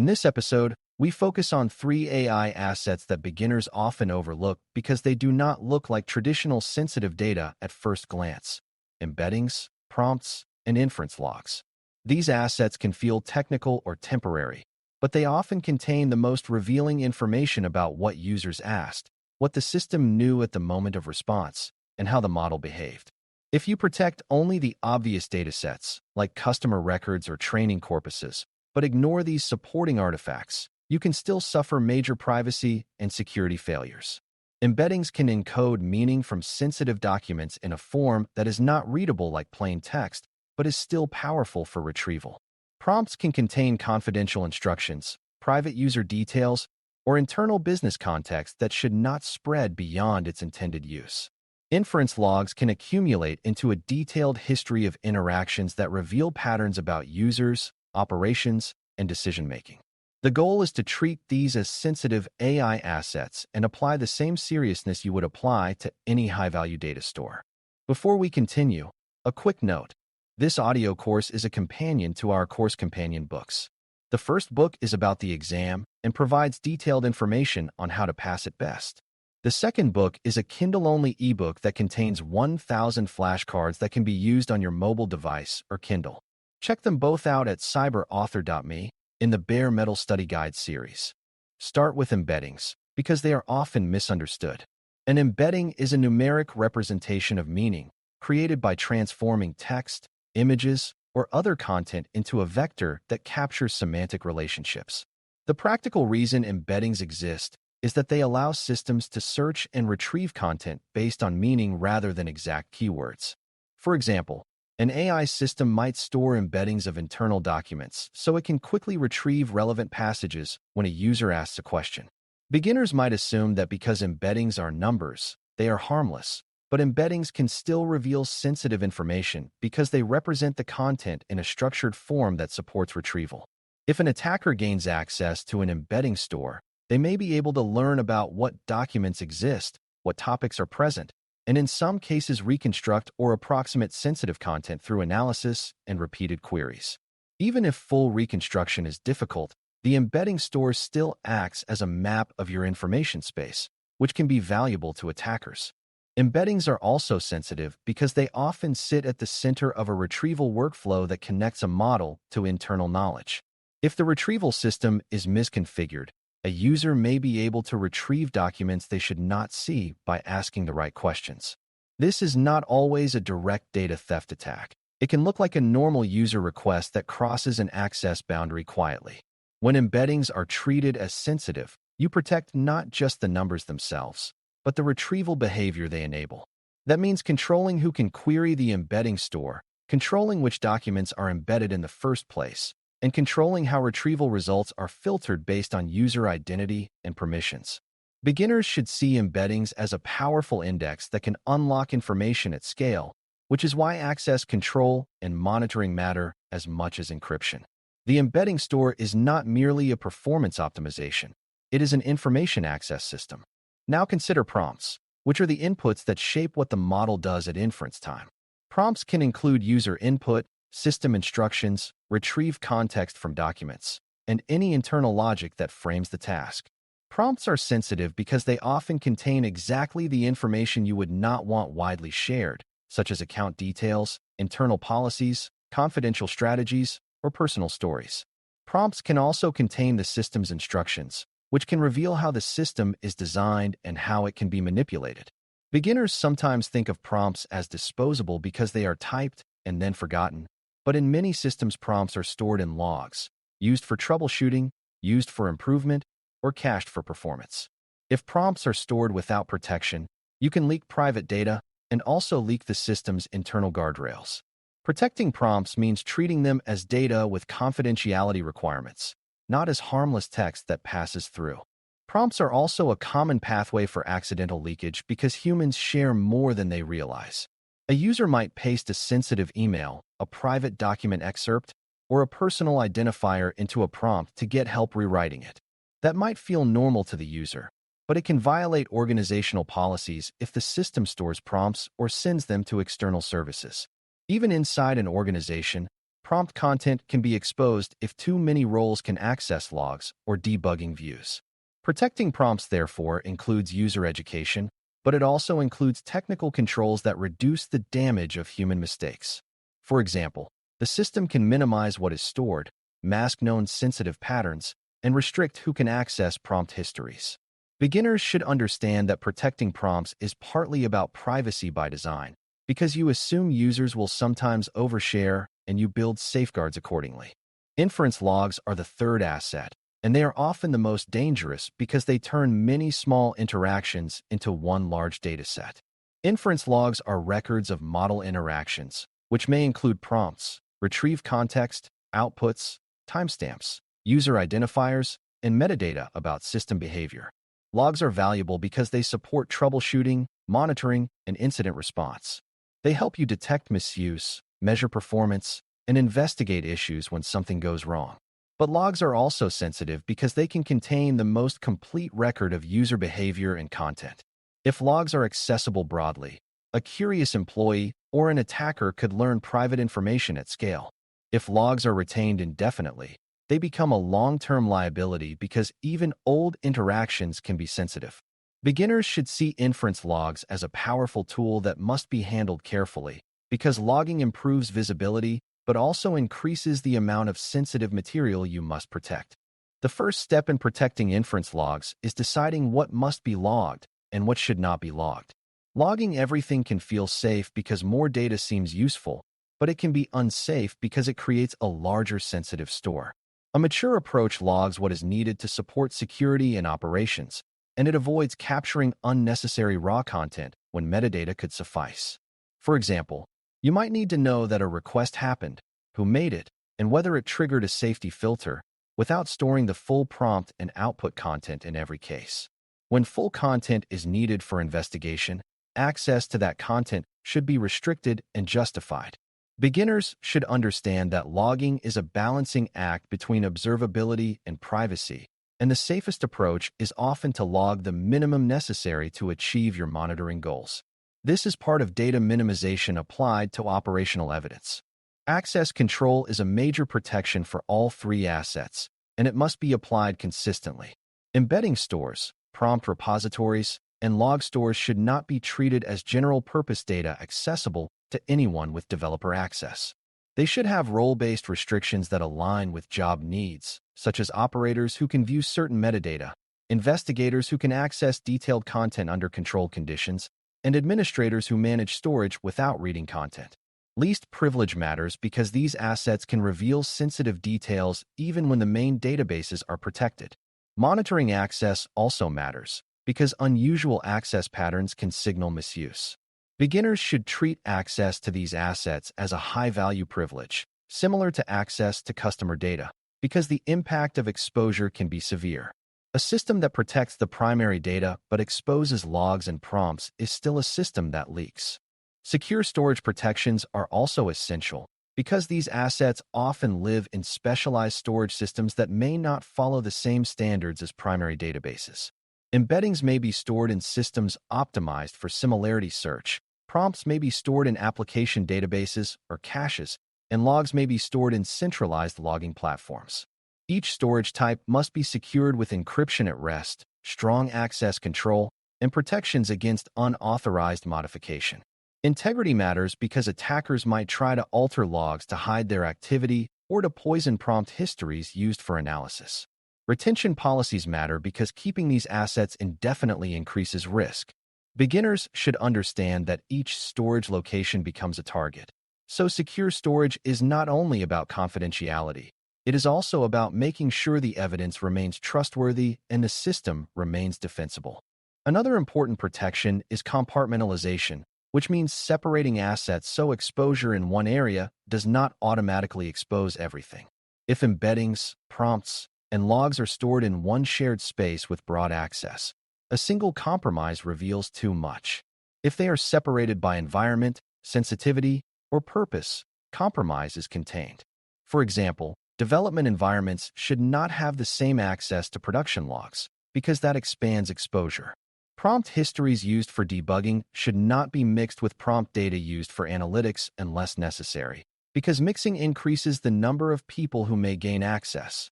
In this episode, we focus on 3 AI assets that beginners often overlook because they do not look like traditional sensitive data at first glance: embeddings, prompts, and inference logs. These assets can feel technical or temporary, but they often contain the most revealing information about what users asked, what the system knew at the moment of response, and how the model behaved. If you protect only the obvious datasets, like customer records or training corpuses, but ignore these supporting artifacts, you can still suffer major privacy and security failures. Embeddings can encode meaning from sensitive documents in a form that is not readable like plain text, but is still powerful for retrieval. Prompts can contain confidential instructions, private user details, or internal business context that should not spread beyond its intended use. Inference logs can accumulate into a detailed history of interactions that reveal patterns about users, operations, and decision-making. The goal is to treat these as sensitive AI assets and apply the same seriousness you would apply to any high-value data store. Before we continue, a quick note. This audio course is a companion to our course companion books. The first book is about the exam and provides detailed information on how to pass it best. The second book is a Kindle-only ebook that contains 1,000 flashcards that can be used on your mobile device or Kindle. Check them both out at cyber.author.me in the Bare Metal Study Guide series. Start with embeddings, because they are often misunderstood. An embedding is a numeric representation of meaning created by transforming text, images, or other content into a vector that captures semantic relationships. The practical reason embeddings exist is that they allow systems to search and retrieve content based on meaning rather than exact keywords. For example, an AI system might store embeddings of internal documents so it can quickly retrieve relevant passages when a user asks a question. Beginners might assume that because embeddings are numbers, they are harmless, but embeddings can still reveal sensitive information because they represent the content in a structured form that supports retrieval. If an attacker gains access to an embedding store, they may be able to learn about what documents exist, what topics are present, and in some cases reconstruct or approximate sensitive content through analysis and repeated queries. Even if full reconstruction is difficult, the embedding store still acts as a map of your information space, which can be valuable to attackers. Embeddings are also sensitive because they often sit at the center of a retrieval workflow that connects a model to internal knowledge. If the retrieval system is misconfigured, a user may be able to retrieve documents they should not see by asking the right questions. This is not always a direct data theft attack. It can look like a normal user request that crosses an access boundary quietly. When embeddings are treated as sensitive, you protect not just the numbers themselves, but the retrieval behavior they enable. That means controlling who can query the embedding store, controlling which documents are embedded in the first place, and controlling how retrieval results are filtered based on user identity and permissions. Beginners should see embeddings as a powerful index that can unlock information at scale, which is why access control and monitoring matter as much as encryption. The embedding store is not merely a performance optimization. It is an information access system. Now consider prompts, which are the inputs that shape what the model does at inference time. Prompts can include user input, system instructions, retrieve context from documents, and any internal logic that frames the task. Prompts are sensitive because they often contain exactly the information you would not want widely shared, such as account details, internal policies, confidential strategies, or personal stories. Prompts can also contain the system's instructions, which can reveal how the system is designed and how it can be manipulated. Beginners sometimes think of prompts as disposable because they are typed and then forgotten, but in many systems prompts are stored in logs, used for troubleshooting, used for improvement, or cached for performance. If prompts are stored without protection, you can leak private data and also leak the system's internal guardrails. Protecting prompts means treating them as data with confidentiality requirements, not as harmless text that passes through. Prompts are also a common pathway for accidental leakage because humans share more than they realize. A user might paste a sensitive email, a private document excerpt, or a personal identifier into a prompt to get help rewriting it. That might feel normal to the user, but it can violate organizational policies if the system stores prompts or sends them to external services. Even inside an organization, prompt content can be exposed if too many roles can access logs or debugging views. Protecting prompts, therefore, includes user education, but it also includes technical controls that reduce the damage of human mistakes. For example, the system can minimize what is stored, mask known sensitive patterns, and restrict who can access prompt histories. Beginners should understand that protecting prompts is partly about privacy by design, because you assume users will sometimes overshare and you build safeguards accordingly. Inference logs are the third asset, and they are often the most dangerous because they turn many small interactions into one large dataset. Inference logs are records of model interactions, which may include prompts, retrieve context, outputs, timestamps, user identifiers, and metadata about system behavior. Logs are valuable because they support troubleshooting, monitoring, and incident response. They help you detect misuse, measure performance, and investigate issues when something goes wrong. But logs are also sensitive because they can contain the most complete record of user behavior and content. If logs are accessible broadly, a curious employee or an attacker could learn private information at scale. If logs are retained indefinitely, they become a long-term liability because even old interactions can be sensitive. Beginners should see inference logs as a powerful tool that must be handled carefully, because logging improves visibility but also increases the amount of sensitive material you must protect. The first step in protecting inference logs is deciding what must be logged and what should not be logged. Logging everything can feel safe because more data seems useful, but it can be unsafe because it creates a larger sensitive store. A mature approach logs what is needed to support security and operations, and it avoids capturing unnecessary raw content when metadata could suffice. For example, you might need to know that a request happened, who made it, and whether it triggered a safety filter, without storing the full prompt and output content in every case. When full content is needed for investigation, access to that content should be restricted and justified. Beginners should understand that logging is a balancing act between observability and privacy, and the safest approach is often to log the minimum necessary to achieve your monitoring goals. This is part of data minimization applied to operational evidence. Access control is a major protection for all three assets, and it must be applied consistently. Embedding stores, prompt repositories, and log stores should not be treated as general-purpose data accessible to anyone with developer access. They should have role-based restrictions that align with job needs, such as operators who can view certain metadata, investigators who can access detailed content under controlled conditions, and administrators who manage storage without reading content. Least privilege matters because these assets can reveal sensitive details even when the main databases are protected. Monitoring access also matters because unusual access patterns can signal misuse. Beginners should treat access to these assets as a high-value privilege, similar to access to customer data, because the impact of exposure can be severe. A system that protects the primary data but exposes logs and prompts is still a system that leaks. Secure storage protections are also essential because these assets often live in specialized storage systems that may not follow the same standards as primary databases. Embeddings may be stored in systems optimized for similarity search, prompts may be stored in application databases or caches, and logs may be stored in centralized logging platforms. Each storage type must be secured with encryption at rest, strong access control, and protections against unauthorized modification. Integrity matters because attackers might try to alter logs to hide their activity or to poison prompt histories used for analysis. Retention policies matter because keeping these assets indefinitely increases risk. Beginners should understand that each storage location becomes a target. So secure storage is not only about confidentiality, it is also about making sure the evidence remains trustworthy and the system remains defensible. Another important protection is compartmentalization, which means separating assets so exposure in one area does not automatically expose everything. If embeddings, prompts, and logs are stored in one shared space with broad access, a single compromise reveals too much. If they are separated by environment, sensitivity, or purpose, compromise is contained. For example, development environments should not have the same access to production logs, because that expands exposure. Prompt histories used for debugging should not be mixed with prompt data used for analytics unless necessary, because mixing increases the number of people who may gain access.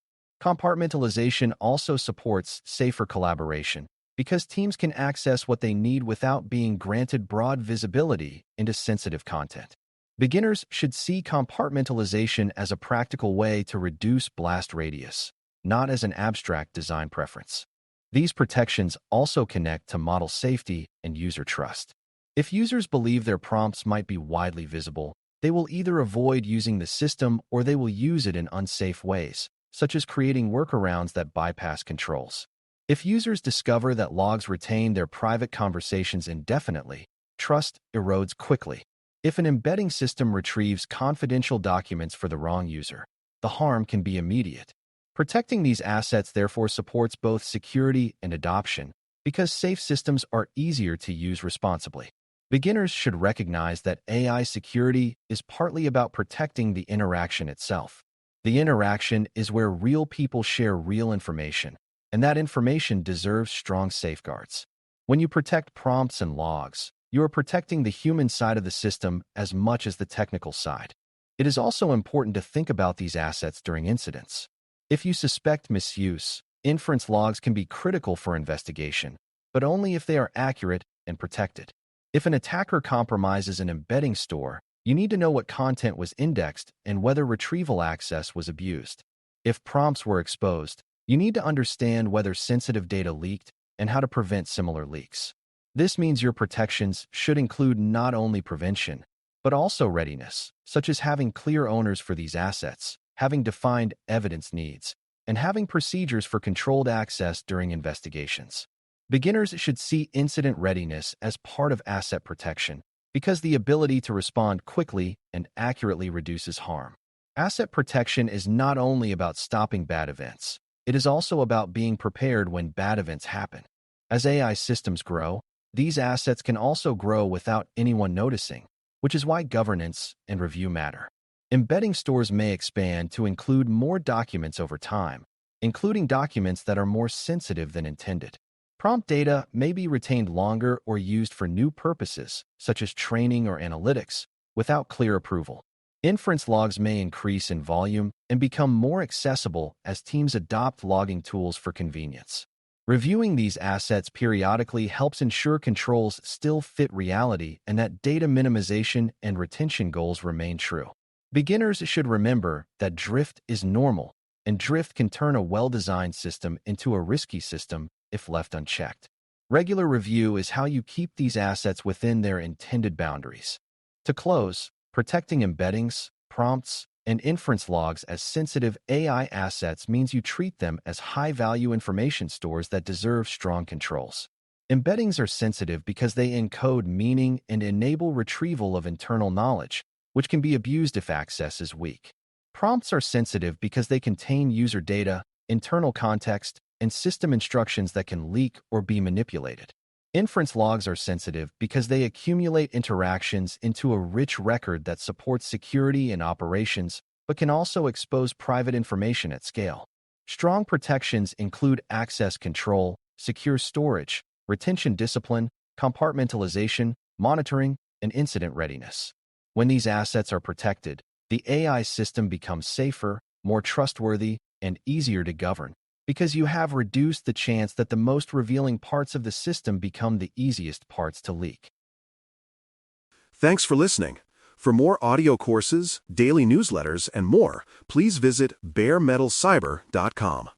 Compartmentalization also supports safer collaboration, because teams can access what they need without being granted broad visibility into sensitive content. Beginners should see compartmentalization as a practical way to reduce blast radius, not as an abstract design preference. These protections also connect to model safety and user trust. If users believe their prompts might be widely visible, they will either avoid using the system or they will use it in unsafe ways, such as creating workarounds that bypass controls. If users discover that logs retain their private conversations indefinitely, trust erodes quickly. If an embedding system retrieves confidential documents for the wrong user, the harm can be immediate. Protecting these assets therefore supports both security and adoption, because safe systems are easier to use responsibly. Beginners should recognize that AI security is partly about protecting the interaction itself. The interaction is where real people share real information, and that information deserves strong safeguards. When you protect prompts and logs, you are protecting the human side of the system as much as the technical side. It is also important to think about these assets during incidents. If you suspect misuse, inference logs can be critical for investigation, but only if they are accurate and protected. If an attacker compromises an embedding store, you need to know what content was indexed and whether retrieval access was abused. If prompts were exposed, you need to understand whether sensitive data leaked and how to prevent similar leaks. This means your protections should include not only prevention, but also readiness, such as having clear owners for these assets, having defined evidence needs, and having procedures for controlled access during investigations. Beginners should see incident readiness as part of asset protection, because the ability to respond quickly and accurately reduces harm. Asset protection is not only about stopping bad events, it is also about being prepared when bad events happen. As AI systems grow, these assets can also grow without anyone noticing, which is why governance and review matter. Embedding stores may expand to include more documents over time, including documents that are more sensitive than intended. Prompt data may be retained longer or used for new purposes, such as training or analytics, without clear approval. Inference logs may increase in volume and become more accessible as teams adopt logging tools for convenience. Reviewing these assets periodically helps ensure controls still fit reality and that data minimization and retention goals remain true. Beginners should remember that drift is normal, and drift can turn a well-designed system into a risky system if left unchecked. Regular review is how you keep these assets within their intended boundaries. To close, protecting embeddings, prompts, and inference logs as sensitive AI assets means you treat them as high-value information stores that deserve strong controls. Embeddings are sensitive because they encode meaning and enable retrieval of internal knowledge, which can be abused if access is weak. Prompts are sensitive because they contain user data, internal context, and system instructions that can leak or be manipulated. Inference logs are sensitive because they accumulate interactions into a rich record that supports security and operations, but can also expose private information at scale. Strong protections include access control, secure storage, retention discipline, compartmentalization, monitoring, and incident readiness. When these assets are protected, the AI system becomes safer, more trustworthy, and easier to govern, because you have reduced the chance that the most revealing parts of the system become the easiest parts to leak. Thanks for listening. For more audio courses, daily newsletters, and more, please visit DailyCyber.News.